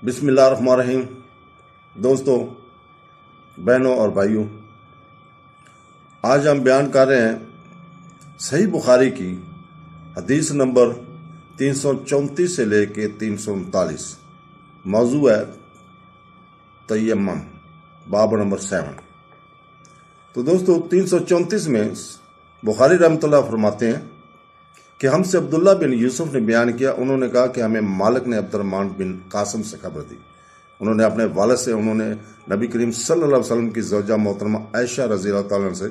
بسم اللہ الرحمن الرحیم۔ دوستوں، بہنوں اور بھائیوں، آج ہم بیان کر رہے ہیں صحیح بخاری کی حدیث نمبر 334 سے لے کے 339۔ موضوع ہے تیمم، باب نمبر 7۔ تو دوستو 334 میں بخاری رحمۃ اللہ فرماتے ہیں کہ ہم سے عبداللہ بن یوسف نے بیان کیا، انہوں نے کہا کہ ہمیں مالک نے عبد الرحمن بن قاسم سے خبر دی، انہوں نے اپنے والد سے، انہوں نے نبی کریم صلی اللہ علیہ وسلم کی زوجہ محترمہ عائشہ رضی اللہ تعالیٰ عنہ سے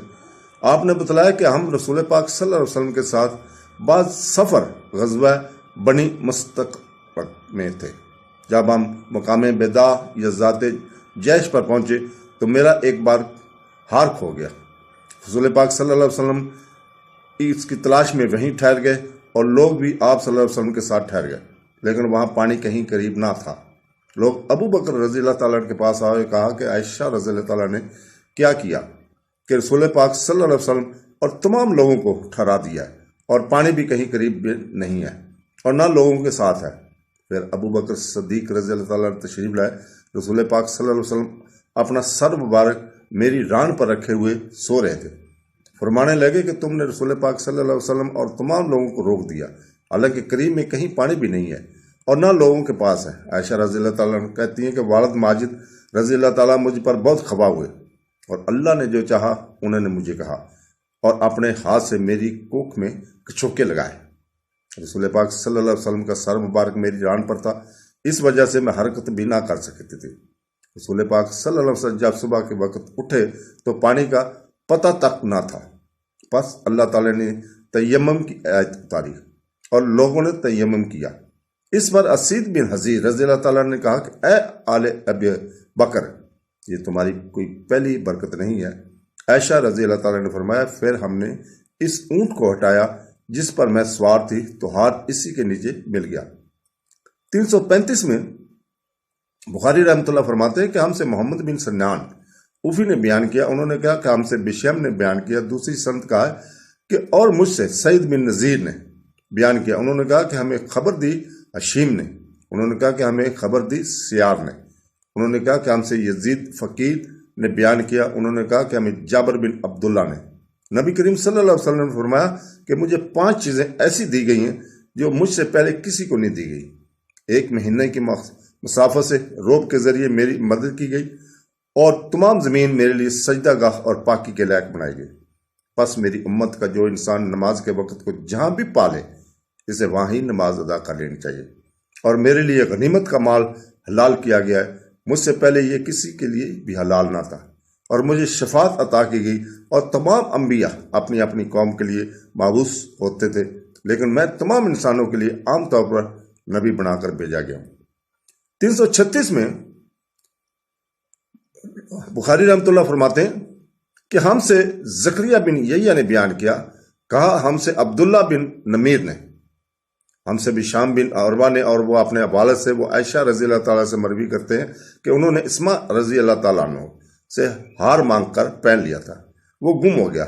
آپ نے بتلایا کہ ہم رسول پاک صلی اللہ علیہ وسلم کے ساتھ بعض سفر غزوہ بنی مستق میں تھے۔ جب ہم مقام بیدا یا ذات جیش پر پہنچے تو میرا ایک بار ہار کھو گیا۔ رسول پاک صلی اللہ علیہ وسلم اس کی تلاش میں وہیں ٹھہر گئے اور لوگ بھی آپ صلی اللہ علیہ وسلم کے ساتھ ٹھہر گئے، لیکن وہاں پانی کہیں قریب نہ تھا۔ لوگ ابو بکر رضی اللہ تعالیٰ کے پاس آئے، کہا کہ عائشہ رضی اللہ تعالیٰ نے کیا کیا کہ رسول پاک صلی اللہ علیہ وسلم اور تمام لوگوں کو ٹھہرا دیا ہے اور پانی بھی کہیں قریب نہیں ہے اور نہ لوگوں کے ساتھ ہے۔ پھر ابو بکر صدیق رضی اللہ تعالیٰ نے تشریف لائے۔ رسول پاک صلی اللہ علیہ وسلم اپنا سر مبارک میری ران پر رکھے ہوئے سو رہے تھے۔ فرمانے لگے کہ تم نے رسول پاک صلی اللہ علیہ وسلم اور تمام لوگوں کو روک دیا، حالانکہ قریب میں کہیں پانی بھی نہیں ہے اور نہ لوگوں کے پاس ہے۔ عائشہ رضی اللہ تعالیٰ کہتی ہیں کہ والد ماجد رضی اللہ تعالیٰ مجھ پر بہت خفا ہوئے اور اللہ نے جو چاہا انہوں نے مجھے کہا اور اپنے ہاتھ سے میری کوکھ میں کچھوکے لگائے۔ رسول پاک صلی اللہ علیہ وسلم کا سر مبارک میری ران پر تھا، اس وجہ سے میں حرکت بھی نہ کر سکتی تھی۔ رسول پاک صلی اللہ علیہ وسلم جب صبح کے وقت اٹھے تو پانی کا پتہ تک نہ تھا، پس اللہ تعالیٰ نے تیمم کی آیت اتاری اور لوگوں نے تیمم کیا۔ اس پر اسید بن حضیر رضی اللہ تعالیٰ نے کہا کہ اے آل ابی بکر، یہ تمہاری کوئی پہلی برکت نہیں ہے۔ عائشہ رضی اللہ تعالیٰ نے فرمایا، پھر ہم نے اس اونٹ کو ہٹایا جس پر میں سوار تھی تو ہاتھ اسی کے نیچے مل گیا۔ 335 میں بخاری رحمۃ اللہ فرماتے ہیں کہ ہم سے محمد بن سنان اوفی نے بیان کیا، انہوں نے کہا کہ ہم سے بشیم نے بیان کیا، دوسری سند کہا ہے کہ اور مجھ سے سعید بن نذیر نے بیان کیا، انہوں نے کہا کہ ہمیں خبر دی حشیم نے، انہوں نے کہا کہ ہمیں خبر دی سیار نے، انہوں نے کہا کہ ہم سے یزید فقیر نے بیان کیا، انہوں نے کہا کہ ہمیں جابر بن عبداللہ نے۔ نبی کریم صلی اللہ علیہ وسلم نے فرمایا کہ مجھے 5 چیزیں ایسی دی گئی ہیں جو مجھ سے پہلے کسی کو نہیں دی گئی۔ 1 مہینے کی مسافت سے روب کے ذریعے میری مدد کی گئی اور تمام زمین میرے لیے سجدہ گاہ اور پاکی کے لائق بنائی گئی۔ پس میری امت کا جو انسان نماز کے وقت کو جہاں بھی پالے اسے وہاں ہی نماز ادا کر لینی چاہیے، اور میرے لیے غنیمت کا مال حلال کیا گیا ہے، مجھ سے پہلے یہ کسی کے لیے بھی حلال نہ تھا، اور مجھے شفاعت عطا کی گئی، اور تمام انبیاء اپنی اپنی قوم کے لیے مابعوث ہوتے تھے، لیکن میں تمام انسانوں کے لیے عام طور پر نبی بنا کر بھیجا گیا ہوں۔ 336 میں بخاری رحمۃ اللہ فرماتے ہیں کہ ہم سے زکریا بن یحییٰ نے بیان کیا، کہا ہم سے عبداللہ بن نمیر نے، ہم سے بھی شام بن عروہ نے، اور وہ اپنے والد سے، وہ عائشہ رضی اللہ تعالیٰ سے مروی کرتے ہیں کہ انہوں نے اسما رضی اللہ تعالیٰ عنہ سے ہار مانگ کر پہن لیا تھا، وہ گم ہو گیا۔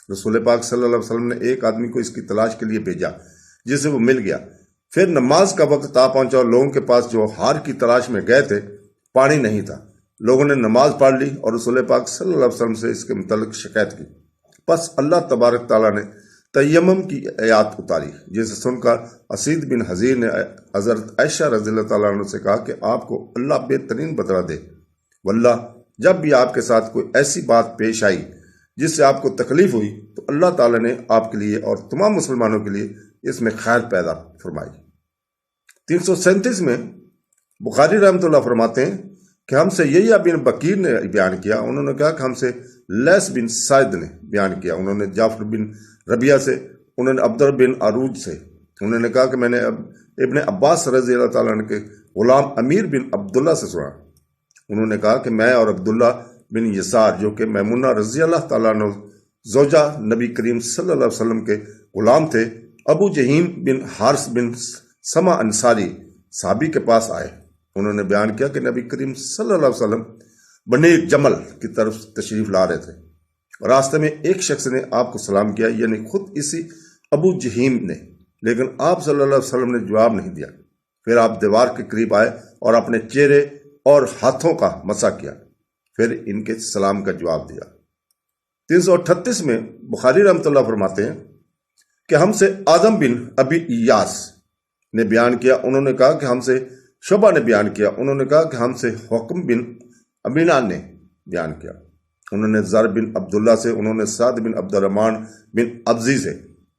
رسول پاک صلی اللہ علیہ وسلم نے ایک آدمی کو اس کی تلاش کے لیے بھیجا جسے وہ مل گیا۔ پھر نماز کا وقت آ پہنچا اور لوگوں کے پاس جو ہار کی تلاش میں گئے تھے پانی نہیں تھا۔ لوگوں نے نماز پڑھ لی اور رسول پاک صلی اللہ علیہ وسلم سے اس کے متعلق شکایت کی، پس اللہ تبارک تعالیٰ نے تیمم کی آیات اتاری، جسے سن کر اسید بن حضیر نے حضرت عائشہ رضی اللہ تعالیٰ عنہ سے کہا کہ آپ کو اللہ بہترین بدلہ دے، واللہ جب بھی آپ کے ساتھ کوئی ایسی بات پیش آئی جس سے آپ کو تکلیف ہوئی تو اللہ تعالیٰ نے آپ کے لیے اور تمام مسلمانوں کے لیے اس میں خیر پیدا فرمائی۔ 337 میں بخاری رحمۃ اللہ فرماتے ہیں کہ ہم سے یحییٰ بن بکیر نے بیان کیا، انہوں نے کہا کہ ہم سے لیث بن سعد نے بیان کیا، انہوں نے جعفر بن ربیعہ سے، انہوں نے عبد بن عروج سے، انہوں نے کہا کہ میں نے ابن عباس رضی اللہ تعالیٰ عنہ کے غلام امیر بن عبداللہ سے سنا، انہوں نے کہا کہ میں اور عبداللہ بن یسار جو کہ میمونہ رضی اللہ تعالیٰ عنہ زوجہ نبی کریم صلی اللہ علیہ وسلم کے غلام تھے، ابو جہیم بن حارث بن سما انصاری صحابی کے پاس آئے۔ انہوں نے بیان کیا کہ نبی کریم صلی اللہ علیہ وسلم بنی جمل کی طرف تشریف لا رہے تھے، راستے میں ایک شخص نے آپ کو سلام کیا، یعنی خود اسی ابو جہیم نے، لیکن آپ صلی اللہ علیہ وسلم نے جواب نہیں دیا۔ پھر آپ دیوار کے قریب آئے اور اپنے چہرے اور ہاتھوں کا مسح کیا، پھر ان کے سلام کا جواب دیا۔ 338 میں بخاری رحمۃ اللہ فرماتے ہیں کہ ہم سے آدم بن ابی ایاس نے بیان کیا، انہوں نے کہا کہ ہم سے شعبہ نے بیان کیا، انہوں نے کہا کہ ہم سے حکم بن امینہ نے بیان کیا، انہوں نے زر بن عبداللہ سے، انہوں نے سعد بن عبد الرحمن بن ابزی سے،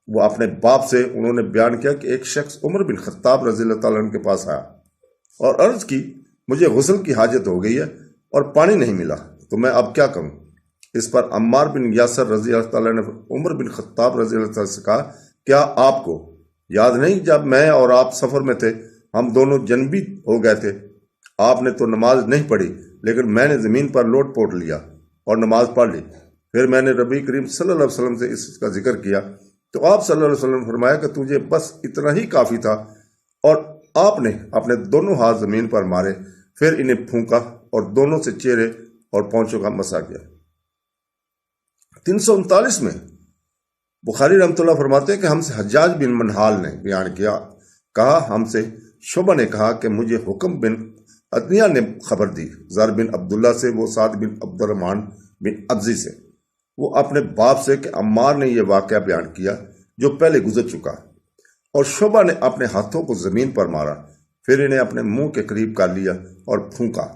وہ اپنے باپ سے، انہوں نے بیان کیا کہ ایک شخص عمر بن خطاب رضی اللہ تعالیٰ عنہ کے پاس آیا اور عرض کی مجھے غسل کی حاجت ہو گئی ہے اور پانی نہیں ملا، تو میں اب کیا کروں؟ اس پر عمار بن یاسر رضی اللہ تعالیٰ نے عمر بن خطاب رضی اللہ تعالیٰ سے کہا، کیا آپ کو یاد نہیں جب میں اور آپ سفر میں تھے، ہم دونوں جنبی ہو گئے تھے، آپ نے تو نماز نہیں پڑھی لیکن میں نے زمین پر لوٹ پوٹ لیا اور نماز پڑھ لی، پھر میں نے نبی کریم صلی اللہ علیہ وسلم سے اس کا ذکر کیا تو آپ صلی اللہ علیہ وسلم نے فرمایا کہ تجھے بس اتنا ہی کافی تھا، اور آپ نے اپنے دونوں ہاتھ زمین پر مارے، پھر انہیں پھونکا اور دونوں سے چہرے اور پونچھوں کا مسح کیا۔ 339 میں بخاری رحمۃ اللہ فرماتے ہیں کہ ہم سے حجاج بن منحال نے بیان کیا، کہا ہم سے شعبہ نے کہا کہ مجھے حکم بن عطیہ نے خبر دی، زر بن عبداللہ سے، وہ سعد بن عبد الرحمن بن ابزی سے، وہ اپنے باپ سے کہ عمار نے یہ واقعہ بیان کیا جو پہلے گزر چکا، اور شعبہ نے اپنے ہاتھوں کو زمین پر مارا، پھر انہیں اپنے منہ کے قریب کر لیا اور پھونکا،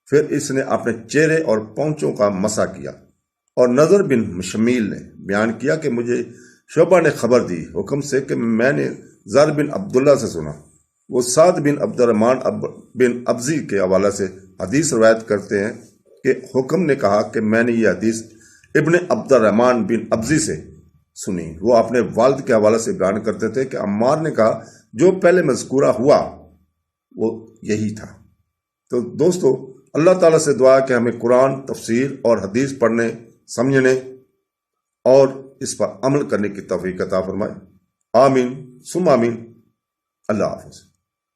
پھر اس نے اپنے چہرے اور پونچھوں کا مسح کیا۔ اور نظر بن شمیل نے بیان کیا کہ مجھے شعبہ نے خبر دی حکم سے کہ میں نے زر بن عبداللہ سے سنا، وہ سعد بن عبد الرحمن بن ابزی کے حوالے سے حدیث روایت کرتے ہیں کہ حکم نے کہا کہ میں نے یہ حدیث ابن عبد الرحمن بن ابزی سے سنی، وہ اپنے والد کے حوالے سے بیان کرتے تھے کہ عمار نے کہا جو پہلے مذکورہ ہوا وہ یہی تھا۔ تو دوستو، اللہ تعالیٰ سے دعا ہے کہ ہمیں قرآن، تفسیر اور حدیث پڑھنے، سمجھنے اور اس پر عمل کرنے کی توفیق عطا فرمائے۔ آمین ثم آمین۔ اللہ حافظ۔